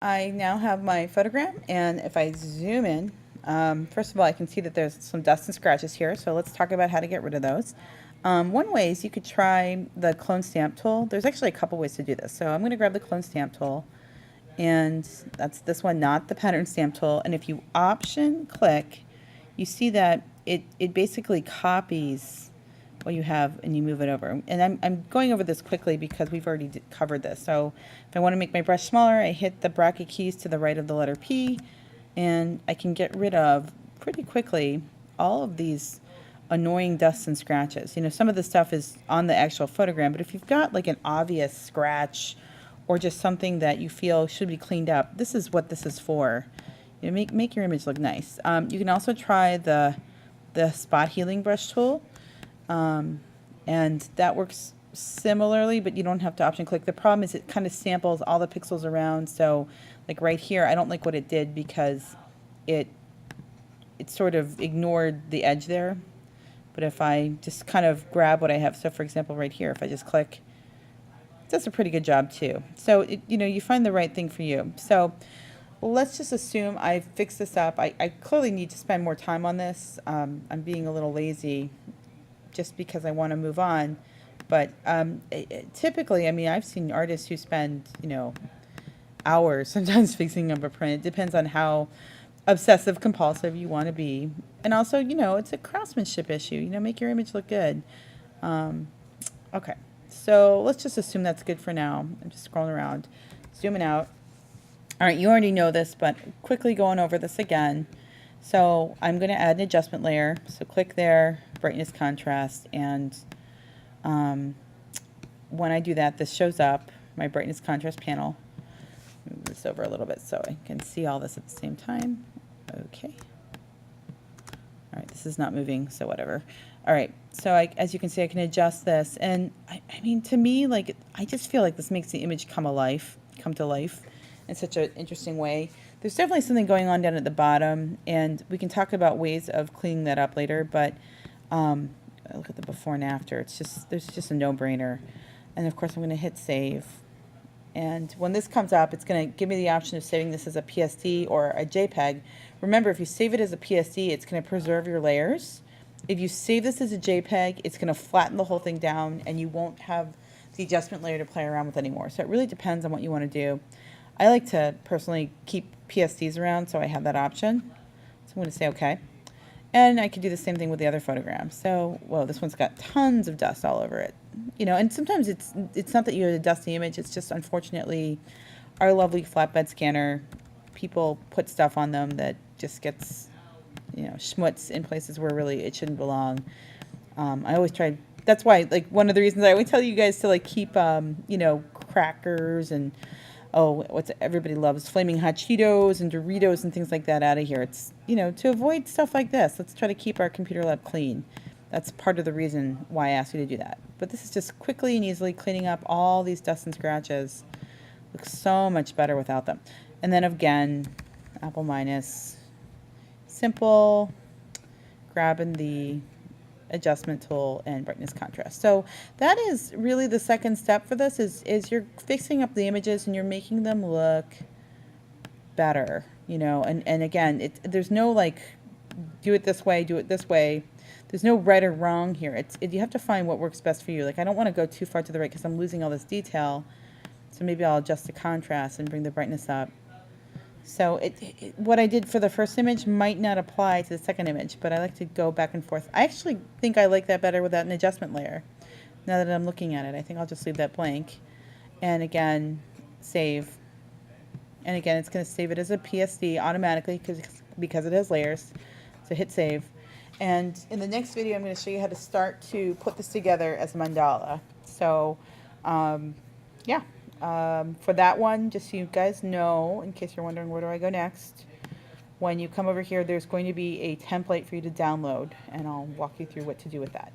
I now have my photogram, and if I zoom in, first of all, I can see that there's some dust and scratches here, so let's talk about how to get rid of those. One way is you could try the clone stamp tool. There's actually a couple ways to do this. So I'm going to grab the clone stamp tool, and that's this one, not the pattern stamp tool. And if you option click, you see that it basically copies what you have and you move it over. And I'm going over this quickly because we've already covered this. So if I want to make my brush smaller, I hit the bracket keys to the right of the letter P, and I can get rid of pretty quickly all of these annoying dusts and scratches. You know, some of the stuff is on the actual photogram, but if you've got like an obvious scratch or just something that you feel should be cleaned up, this is what this is for. You know, make your image look nice. You can also try the spot healing brush tool. And that works similarly, but you don't have to option click. The problem is it kind of samples all the pixels around. So like right here, I don't like what it did because it sort of ignored the edge there. But if I just kind of grab what I have, so for example, right here, if I just click, it does a pretty good job too. So, you know, you find the right thing for you. So let's just assume I fixed this up. I clearly need to spend more time on this. I'm being a little lazy just because I want to move on. But typically, I mean, I've seen artists who spend, you know, hours sometimes fixing up a print. It depends on how obsessive compulsive you want to be. And also, you know, it's a craftsmanship issue. You know, make your image look good. Okay, so let's just assume that's good for now. I'm just scrolling around, zooming out. All right, you already know this, but quickly going over this again. So I'm going to add an adjustment layer. So click there, brightness, contrast, and when I do that, this shows up, my brightness contrast panel. Move this over a little bit so I can see all this at the same time. Okay. All right, this is not moving, so whatever. All right, so as you can see, I can adjust this. And I mean, to me, like, I just feel like this makes the image come to life in such an interesting way. There's definitely something going on down at the bottom, and we can talk about ways of cleaning that up later, but look at the before and after. There's just a no-brainer. And of course, I'm going to hit save. And when this comes up, it's going to give me the option of saving this as a PSD or a JPEG. Remember, if you save it as a PSD, it's going to preserve your layers. If you save this as a JPEG, it's going to flatten the whole thing down, and you won't have the adjustment layer to play around with anymore. So it really depends on what you want to do. I like to personally keep PSDs around, so I have that option. So I'm going to say OK. And I could do the same thing with the other photograms. So, well, this one's got tons of dust all over it. You know, and sometimes it's not that you have a dusty image. It's just, unfortunately, our lovely flatbed scanner, people put stuff on them that just gets, you know, schmutz in places where really it shouldn't belong. I always try. That's why, like, one of the reasons I always tell you guys to, like, keep, you know, crackers and what's everybody loves, Flaming Hot Cheetos and Doritos and things like that out of here. It's, you know, to avoid stuff like this. Let's try to keep our computer lab clean. That's part of the reason why I asked you to do that. But this is just quickly and easily cleaning up all these dust and scratches. Looks so much better without them. And then again, Apple minus, simple, grabbing the adjustment tool and brightness contrast. So that is really the second step for this is you're fixing up the images and you're making them look better, you know, and again, there's no like do it this way, there's no right or wrong here. You have to find what works best for you. Like, I don't want to go too far to the right because I'm losing all this detail, so maybe I'll adjust the contrast and bring the brightness up. So what I did for the first image might not apply to the second image, but I like to go back and forth. I actually think I like that better without an adjustment layer. Now that I'm looking at it, I think I'll just leave that blank. And again, save. And again, it's going to save it as a PSD automatically because it has layers. So hit save. And in the next video, I'm going to show you how to start to put this together as a mandala. So, yeah. For that one, just so you guys know, in case you're wondering where do I go next, when you come over here, there's going to be a template for you to download, and I'll walk you through what to do with that.